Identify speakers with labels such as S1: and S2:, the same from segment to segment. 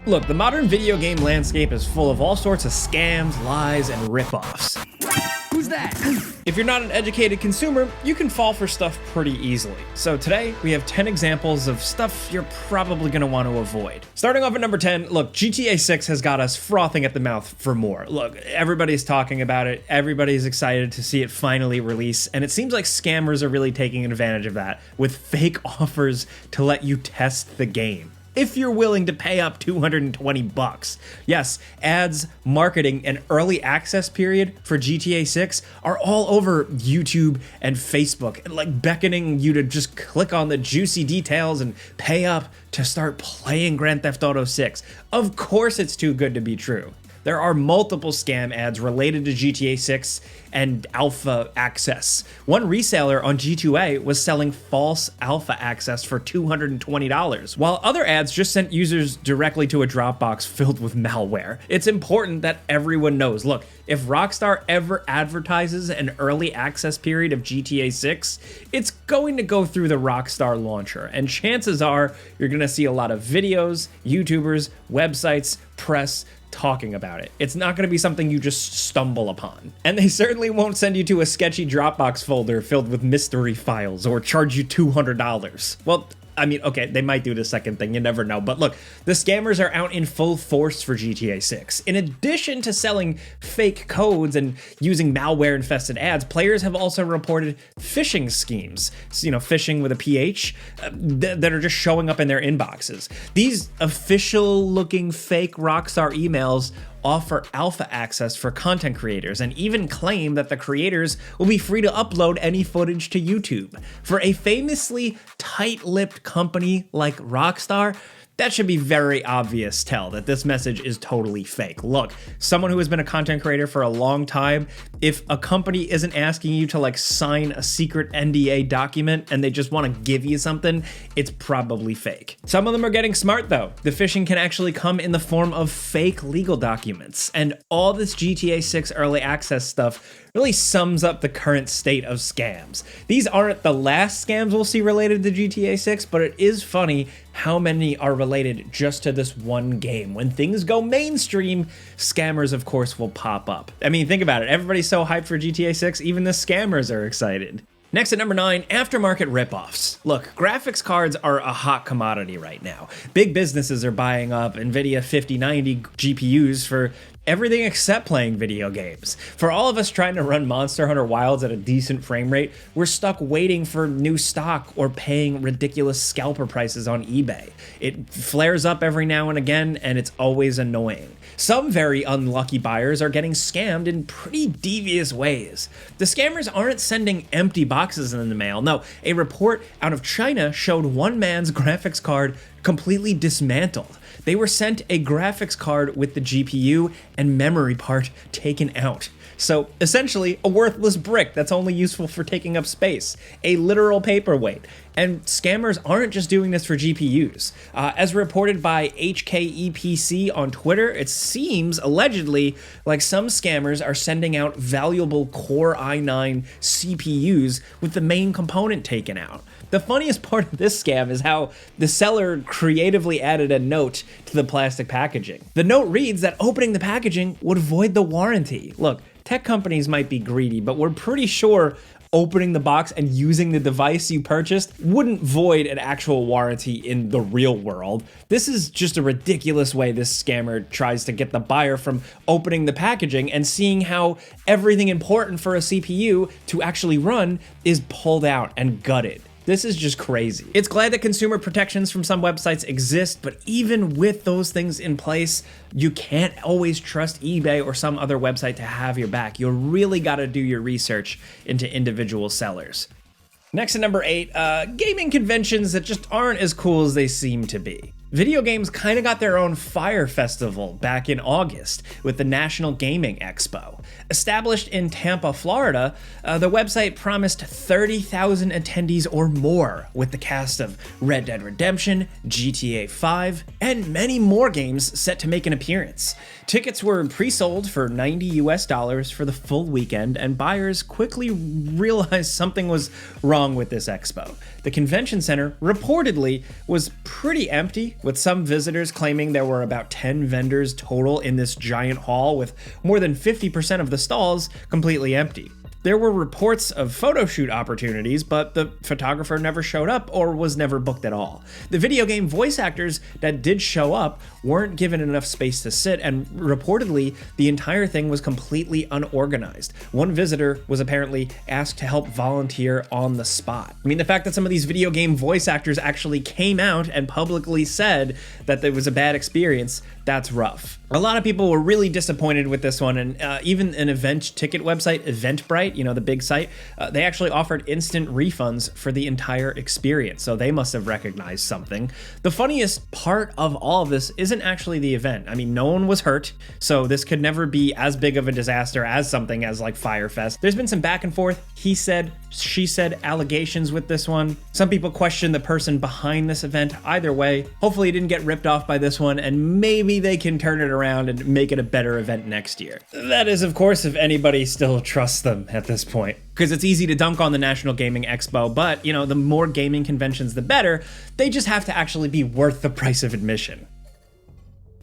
S1: Look, the modern video game landscape is full of all sorts of scams, lies, and ripoffs.
S2: Who's that?
S1: If you're not an educated consumer, you can fall for stuff pretty easily. So today, we have 10 examples of stuff you're probably gonna want to avoid. Starting off at number 10, look, GTA 6 has got us frothing at the mouth for more. Look, everybody's talking about it, everybody's excited to see it finally release, and it seems like scammers are really taking advantage of that with fake offers to let you test the game, if you're willing to pay up $220. Yes, ads, marketing, and early access period for GTA 6 are all over YouTube and Facebook, and like beckoning you to just click on the juicy details and pay up to start playing Grand Theft Auto 6. Of course it's too good to be true. There are multiple scam ads related to GTA 6 and alpha access. One reseller on G2A was selling false alpha access for $220, while other ads just sent users directly to a Dropbox filled with malware. It's important that everyone knows, look, if Rockstar ever advertises an early access period of GTA 6, it's going to go through the Rockstar launcher, and chances are you're gonna see a lot of videos, YouTubers, websites, press, talking about it. It's not going to be something you just stumble upon. And they certainly won't send you to a sketchy Dropbox folder filled with mystery files or charge you $200. Well, I mean, okay, they might do the second thing, you never know. But look, the scammers are out in full force for GTA 6. In addition to selling fake codes and using malware-infested ads, players have also reported phishing schemes, phishing with a PH, that are just showing up in their inboxes. These official-looking fake Rockstar emails offer alpha access for content creators and even claim that the creators will be free to upload any footage to YouTube. For a famously tight-lipped company like Rockstar, that should be very obvious tell that this message is totally fake. Look, someone who has been a content creator for a long time, if a company isn't asking you to sign a secret NDA document and they just want to give you something, it's probably fake. Some of them are getting smart though. The phishing can actually come in the form of fake legal documents, and all this GTA 6 early access stuff really sums up the current state of scams. These aren't the last scams we'll see related to GTA 6, but it is funny how many are related just to this one game. When things go mainstream, scammers of course will pop up. I mean, think about it, everybody's so hyped for GTA 6, even the scammers are excited. Next at number 9, aftermarket ripoffs. Look, graphics cards are a hot commodity right now. Big businesses are buying up NVIDIA 5090 GPUs for everything except playing video games. For all of us trying to run Monster Hunter Wilds at a decent frame rate, we're stuck waiting for new stock or paying ridiculous scalper prices on eBay. It flares up every now and again, and it's always annoying. Some very unlucky buyers are getting scammed in pretty devious ways. The scammers aren't sending empty boxes in the mail. No, a report out of China showed one man's graphics card completely dismantled. They were sent a graphics card with the GPU and memory part taken out. So essentially a worthless brick that's only useful for taking up space, a literal paperweight. And scammers aren't just doing this for GPUs. As reported by HKEPC on Twitter, it seems allegedly like some scammers are sending out valuable Core i9 CPUs with the main component taken out. The funniest part of this scam is how the seller creatively added a note to the plastic packaging. The note reads that opening the packaging would void the warranty. Look, tech companies might be greedy, but we're pretty sure opening the box and using the device you purchased wouldn't void an actual warranty in the real world. This is just a ridiculous way this scammer tries to get the buyer from opening the packaging and seeing how everything important for a CPU to actually run is pulled out and gutted. This is just crazy. It's glad that consumer protections from some websites exist, but even with those things in place, you can't always trust eBay or some other website to have your back. You really gotta do your research into individual sellers. Next at number 8, gaming conventions that just aren't as cool as they seem to be. Video games kind of got their own Fire Festival back in August with the National Gaming Expo. Established in Tampa, Florida, the website promised 30,000 attendees or more with the cast of Red Dead Redemption, GTA 5, and many more games set to make an appearance. Tickets were pre-sold for $90 for the full weekend, and buyers quickly realized something was wrong with this expo. The convention center reportedly was pretty empty, with some visitors claiming there were about 10 vendors total in this giant hall, with more than 50% of the stalls completely empty. There were reports of photo shoot opportunities, but the photographer never showed up or was never booked at all. The video game voice actors that did show up weren't given enough space to sit, and reportedly, the entire thing was completely unorganized. One visitor was apparently asked to help volunteer on the spot. I mean, the fact that some of these video game voice actors actually came out and publicly said that there was a bad experience, that's rough. A lot of people were really disappointed with this one, and even an event ticket website, Eventbrite, you know, the big site, they actually offered instant refunds for the entire experience, so they must have recognized something. The funniest part of all of this isn't actually the event. I mean, no one was hurt, so this could never be as big of a disaster as something as like Firefest. There's been some back and forth, he said, she said allegations with this one. Some people question the person behind this event. Either way, hopefully it didn't get ripped off by this one, and maybe they can turn it around and make it a better event next year. That is, of course, if anybody still trusts them at this point. Because it's easy to dunk on the National Gaming Expo, but, you know, the more gaming conventions, the better. They just have to actually be worth the price of admission.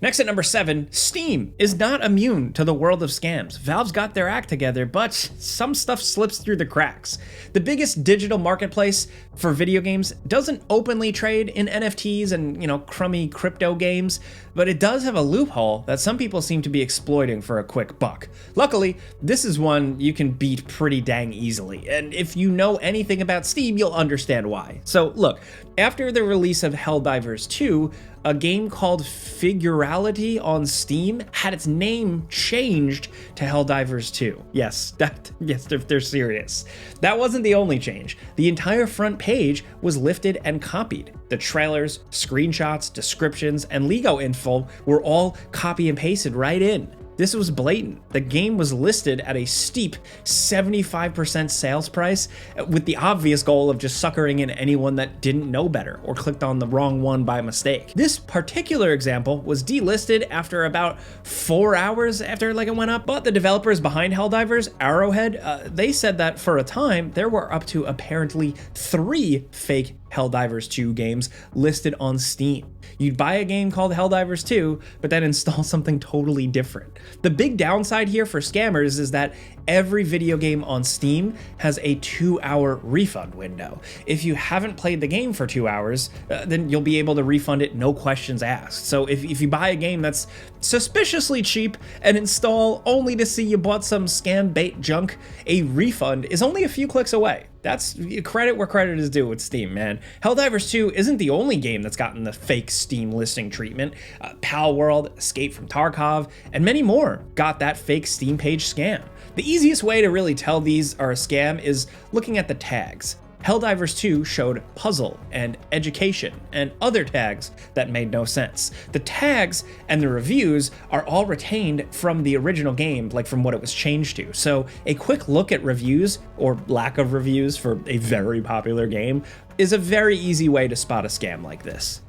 S1: Next at number 7, Steam is not immune to the world of scams. Valve's got their act together, but some stuff slips through the cracks. The biggest digital marketplace for video games doesn't openly trade in NFTs and, you know, crummy crypto games, but it does have a loophole that some people seem to be exploiting for a quick buck. Luckily, this is one you can beat pretty dang easily, and if you know anything about Steam, you'll understand why. So look, after the release of Helldivers 2, a game called Figurality on Steam had its name changed to Helldivers 2. Yes, they're serious. That wasn't the only change. The entire front page was lifted and copied. The trailers, screenshots, descriptions, and Lego info were all copy and pasted right in. This was blatant. The game was listed at a steep 75% sales price, with the obvious goal of just suckering in anyone that didn't know better or clicked on the wrong one by mistake. This particular example was delisted after about 4 hours after it went up, but the developers behind Helldivers, Arrowhead, they said that for a time there were up to apparently 3 fake Helldivers 2 games listed on Steam. You'd buy a game called Helldivers 2, but then install something totally different. The big downside here for scammers is that every video game on Steam has a 2-hour refund window. If you haven't played the game for 2 hours, then you'll be able to refund it, no questions asked. So if you buy a game that's suspiciously cheap and install only to see you bought some scam bait junk, a refund is only a few clicks away. That's credit where credit is due with Steam, man. Helldivers 2 isn't the only game that's gotten the fake Steam listing treatment. Pal World, Escape from Tarkov, and many more got that fake Steam page scam. The easiest way to really tell these are a scam is looking at the tags. Helldivers 2 showed puzzle and education and other tags that made no sense. The tags and the reviews are all retained from the original game, like from what it was changed to. So a quick look at reviews, or lack of reviews for a very popular game, is a very easy way to spot a scam like this.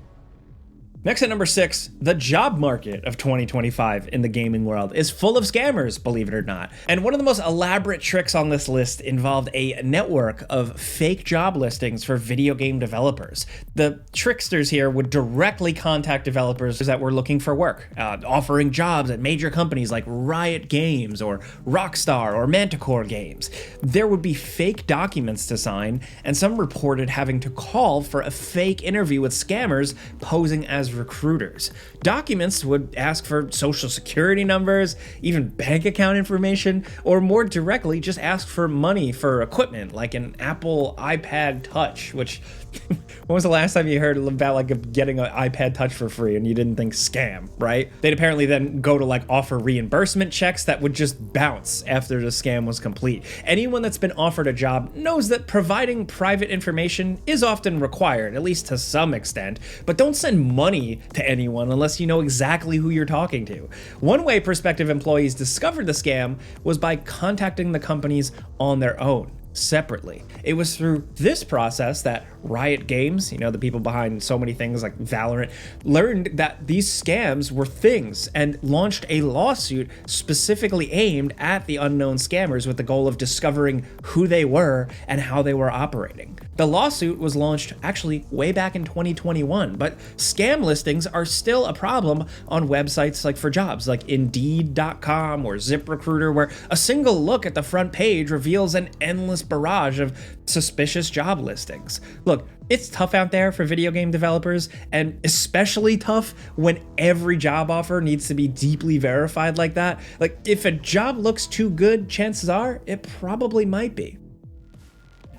S1: Next at number 6, the job market of 2025 in the gaming world is full of scammers, believe it or not. And one of the most elaborate tricks on this list involved a network of fake job listings for video game developers. The tricksters here would directly contact developers that were looking for work, offering jobs at major companies like Riot Games or Rockstar or Manticore Games. There would be fake documents to sign, and some reported having to call for a fake interview with scammers posing as recruiters. Documents would ask for social security numbers, even bank account information, or more directly, just ask for money for equipment like an Apple iPad Touch, which when was the last time you heard about getting an iPad Touch for free and you didn't think scam, right? They'd apparently then go to offer reimbursement checks that would just bounce after the scam was complete. Anyone that's been offered a job knows that providing private information is often required, at least to some extent, but don't send money to anyone unless you know exactly who you're talking to. One way prospective employees discovered the scam was by contacting the companies on their own, separately. It was through this process that Riot Games, the people behind so many things like Valorant, learned that these scams were things and launched a lawsuit specifically aimed at the unknown scammers with the goal of discovering who they were and how they were operating. The lawsuit was launched actually way back in 2021, but scam listings are still a problem on websites like for jobs like Indeed.com or ZipRecruiter, where a single look at the front page reveals an endless barrage of suspicious job listings. Look, it's tough out there for video game developers, and especially tough when every job offer needs to be deeply verified like that. Like, if a job looks too good, chances are it probably might be.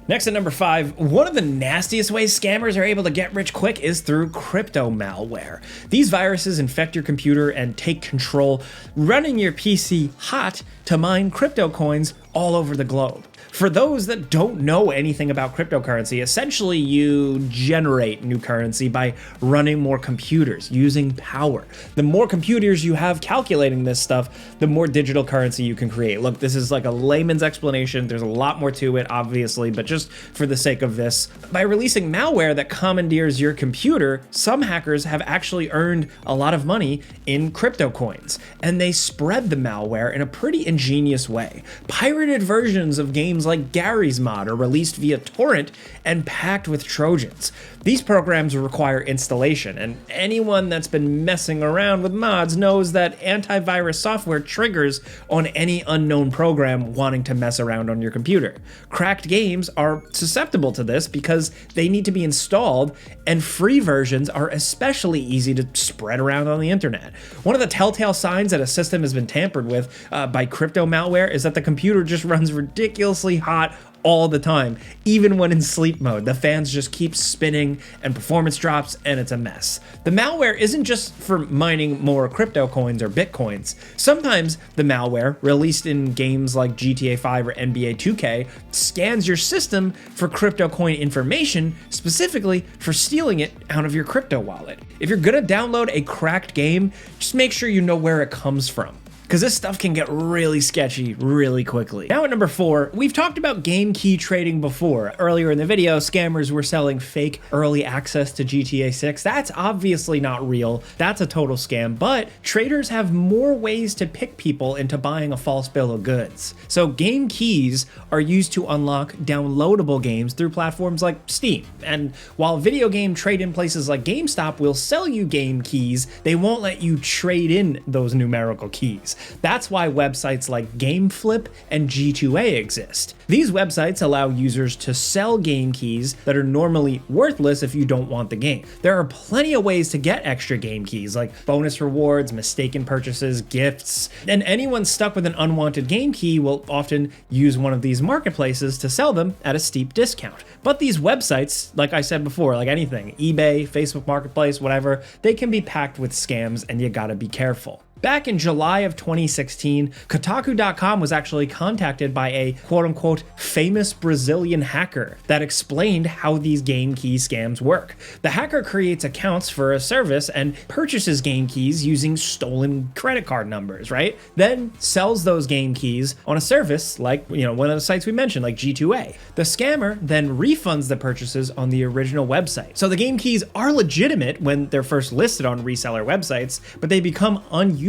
S1: Next at number 5, one of the nastiest ways scammers are able to get rich quick is through crypto malware. These viruses infect your computer and take control, running your PC hot to mine crypto coins all over the globe. For those that don't know anything about cryptocurrency, essentially you generate new currency by running more computers, using power. The more computers you have calculating this stuff, the more digital currency you can create. Look, this is like a layman's explanation. There's a lot more to it, obviously, but just for the sake of this, by releasing malware that commandeers your computer, some hackers have actually earned a lot of money in crypto coins, and they spread the malware in a pretty ingenious way. Pirated versions of games like Gary's Mod are released via torrent and packed with Trojans. These programs require installation, and anyone that's been messing around with mods knows that antivirus software triggers on any unknown program wanting to mess around on your computer. Cracked games are susceptible to this because they need to be installed, and free versions are especially easy to spread around on the internet. One of the telltale signs that a system has been tampered with by crypto malware is that the computer just runs ridiculously hot all the time, even when in sleep mode. The fans just keep spinning and performance drops, and it's a mess. The malware isn't just for mining more crypto coins or bitcoins. Sometimes the malware, released in games like GTA 5 or NBA 2K, scans your system for crypto coin information, specifically for stealing it out of your crypto wallet. If you're gonna download a cracked game, just make sure you know where it comes from, because this stuff can get really sketchy really quickly. Now at number 4, we've talked about game key trading before. Earlier in the video, scammers were selling fake early access to GTA 6. That's obviously not real. That's a total scam, but traders have more ways to pick people into buying a false bill of goods. So game keys are used to unlock downloadable games through platforms like Steam. And while video game trade-in places like GameStop will sell you game keys, they won't let you trade in those numerical keys. That's why websites like GameFlip and G2A exist. These websites allow users to sell game keys that are normally worthless if you don't want the game. There are plenty of ways to get extra game keys, like bonus rewards, mistaken purchases, gifts, and anyone stuck with an unwanted game key will often use one of these marketplaces to sell them at a steep discount. But these websites, like I said before, like anything, eBay, Facebook Marketplace, whatever, they can be packed with scams, and you gotta be careful. Back in July of 2016, Kotaku.com was actually contacted by a quote-unquote famous Brazilian hacker that explained how these game key scams work. The hacker creates accounts for a service and purchases game keys using stolen credit card numbers, right? Then sells those game keys on a service like, one of the sites we mentioned, like G2A. The scammer then refunds the purchases on the original website. So the game keys are legitimate when they're first listed on reseller websites, but they become unusable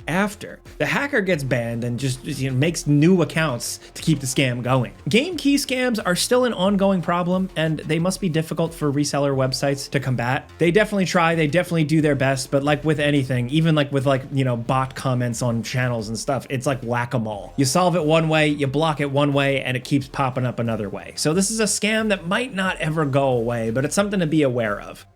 S1: after. The hacker gets banned and just makes new accounts to keep the scam going. Game key scams are still an ongoing problem, and they must be difficult for reseller websites to combat. They definitely try, they definitely do their best, but like with anything, even like with bot comments on channels and stuff, it's like whack-a-mole. You solve it one way, you block it one way, and it keeps popping up another way. So this is a scam that might not ever go away, but it's something to be aware of.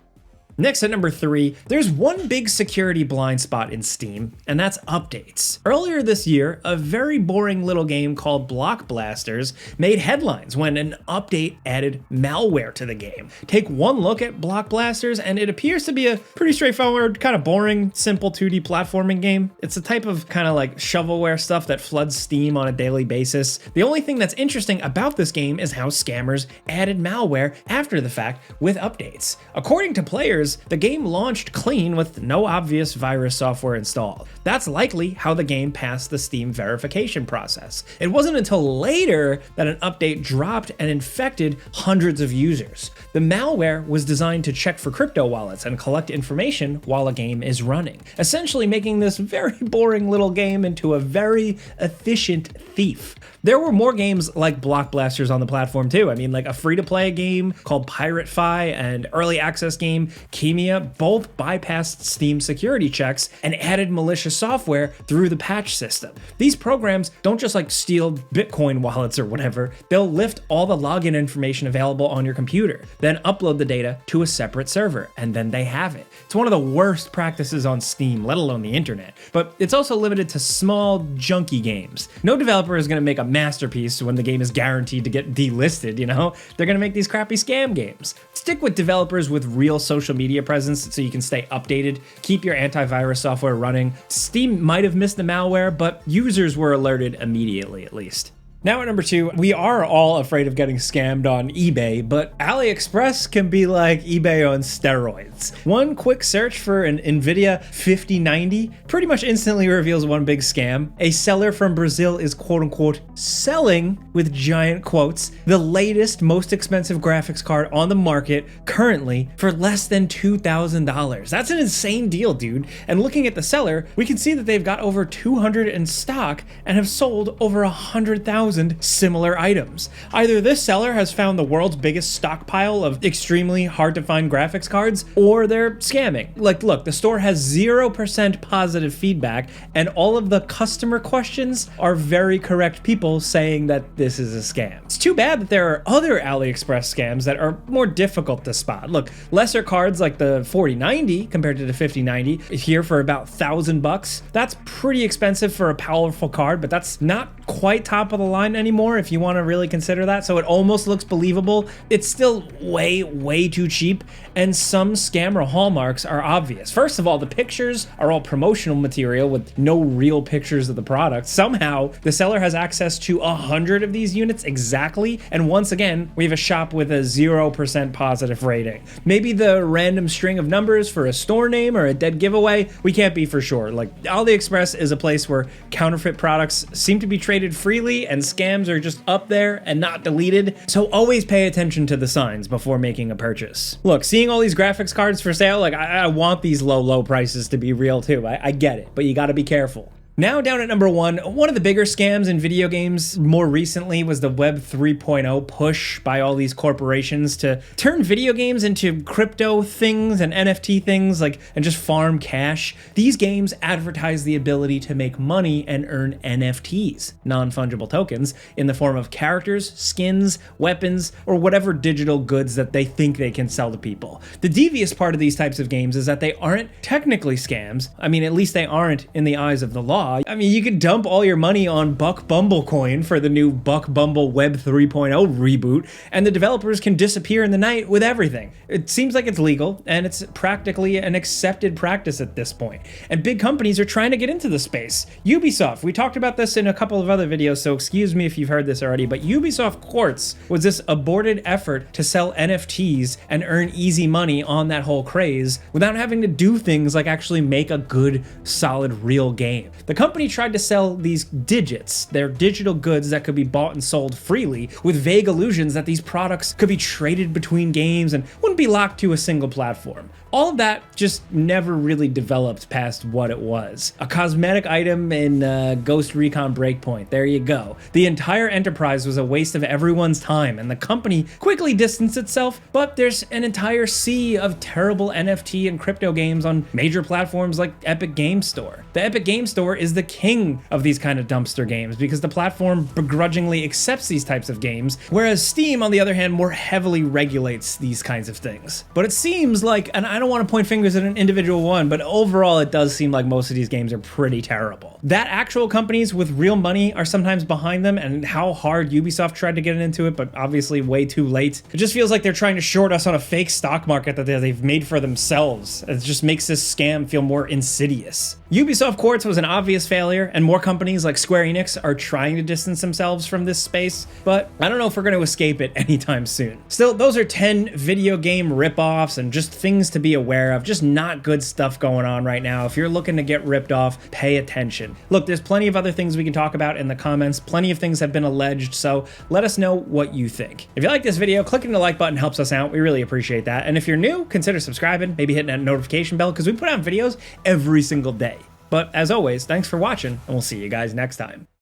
S1: Next at number 3, there's one big security blind spot in Steam, and that's updates. Earlier this year, a very boring little game called Block Blasters made headlines when an update added malware to the game. Take one look at Block Blasters, and it appears to be a pretty straightforward, kind of boring, simple 2D platforming game. It's the type of kind of like shovelware stuff that floods Steam on a daily basis. The only thing that's interesting about this game is how scammers added malware after the fact with updates. According to players, appears, the game launched clean with no obvious virus software installed. That's likely how the game passed the Steam verification process. It wasn't until later that an update dropped and infected hundreds of users. The malware was designed to check for crypto wallets and collect information while a game is running, essentially making this very boring little game into a very efficient thief. There were more games like Block Blasters on the platform too. I mean, like a free-to-play game called Pirate Fi and early access game Chemia both bypassed Steam security checks and added malicious software through the patch system. These programs don't just like steal Bitcoin wallets or whatever, they'll lift all the login information available on your computer, then upload the data to a separate server, and then they have it. It's one of the worst practices on Steam, let alone the internet, but it's also limited to small, junky games. No developer is going to make a masterpiece when the game is guaranteed to get delisted, you know? They're going to make these crappy scam games. Stick with developers with real social media presence so you can stay updated, keep your antivirus software running. Steam might have missed the malware, but users were alerted immediately at least. Now at number 2, we are all afraid of getting scammed on eBay, but AliExpress can be like eBay on steroids. One quick search for an NVIDIA 5090 pretty much instantly reveals one big scam. A seller from Brazil is quote-unquote selling, with giant quotes, the latest, most expensive graphics card on the market currently for less than $2,000. That's an insane deal, dude. And looking at the seller, we can see that they've got over 200 in stock and have sold over 100,000 similar items. Either this seller has found the world's biggest stockpile of extremely hard to find graphics cards, or they're scamming. Like, look, the store has 0% positive feedback, and all of the customer questions are very correct people saying that this is a scam. It's too bad that there are other AliExpress scams that are more difficult to spot. Look, lesser cards like the 4090 compared to the 5090 here for about $1,000. That's pretty expensive for a powerful card, but that's not quite top of the line anymore if you want to really consider that, so it almost looks believable. It's still way too cheap, and some scammer hallmarks are obvious. First of all, the pictures are all promotional material with no real pictures of the product. Somehow the seller has access to 100 of these units exactly, and once again we have a shop with a 0% positive rating. Maybe the random string of numbers for a store name or a dead giveaway, we can't be for sure. Like, AliExpress is a place where counterfeit products seem to be traded freely and scams are just up there and not deleted, so always pay attention to the signs before making a purchase. Look, seeing all these graphics cards for sale, like I want these low prices to be real too. I get it, but you gotta be careful. Now down at number 1, one of the bigger scams in video games more recently was the Web 3.0 push by all these corporations to turn video games into crypto things and NFT things, and just farm cash. These games advertise the ability to make money and earn NFTs, non-fungible tokens, in the form of characters, skins, weapons, or whatever digital goods that they think they can sell to people. The devious part of these types of games is that they aren't technically scams. I mean, at least they aren't in the eyes of the law. I mean, you could dump all your money on Buck Bumble coin for the new Buck Bumble Web 3.0 reboot, and the developers can disappear in the night with everything. It seems like it's legal, and it's practically an accepted practice at this point. And big companies are trying to get into the space. Ubisoft, we talked about this in a couple of other videos, so excuse me if you've heard this already, but Ubisoft Quartz was this aborted effort to sell NFTs and earn easy money on that whole craze without having to do things like actually make a good, solid, real game. The company tried to sell these digits, their digital goods that could be bought and sold freely, with vague illusions that these products could be traded between games and wouldn't be locked to a single platform. All of that just never really developed past what it was. A cosmetic item in Ghost Recon Breakpoint. There you go. The entire enterprise was a waste of everyone's time, and the company quickly distanced itself, but there's an entire sea of terrible NFT and crypto games on major platforms like Epic Games Store. The Epic Games Store is the king of these kind of dumpster games because the platform begrudgingly accepts these types of games, whereas Steam, on the other hand, more heavily regulates these kinds of things. But it seems like, and I don't want to point fingers at an individual one, but overall it does seem like most of these games are pretty terrible. That actual companies with real money are sometimes behind them, and how hard Ubisoft tried to get into it, but obviously way too late. It just feels like they're trying to short us on a fake stock market that they've made for themselves. It just makes this scam feel more insidious. Ubisoft Quartz was an obvious obvious failure, and more companies like Square Enix are trying to distance themselves from this space, but I don't know if we're going to escape it anytime soon. Still, those are 10 video game ripoffs and just things to be aware of, just not good stuff going on right now. If you're looking to get ripped off, pay attention. Look, there's plenty of other things we can talk about in the comments. Plenty of things have been alleged, so let us know what you think. If you like this video, clicking the like button helps us out. We really appreciate that. And if you're new, consider subscribing, maybe hitting that notification bell, because we put out videos every single day. But as always, thanks for watching, and we'll see you guys next time.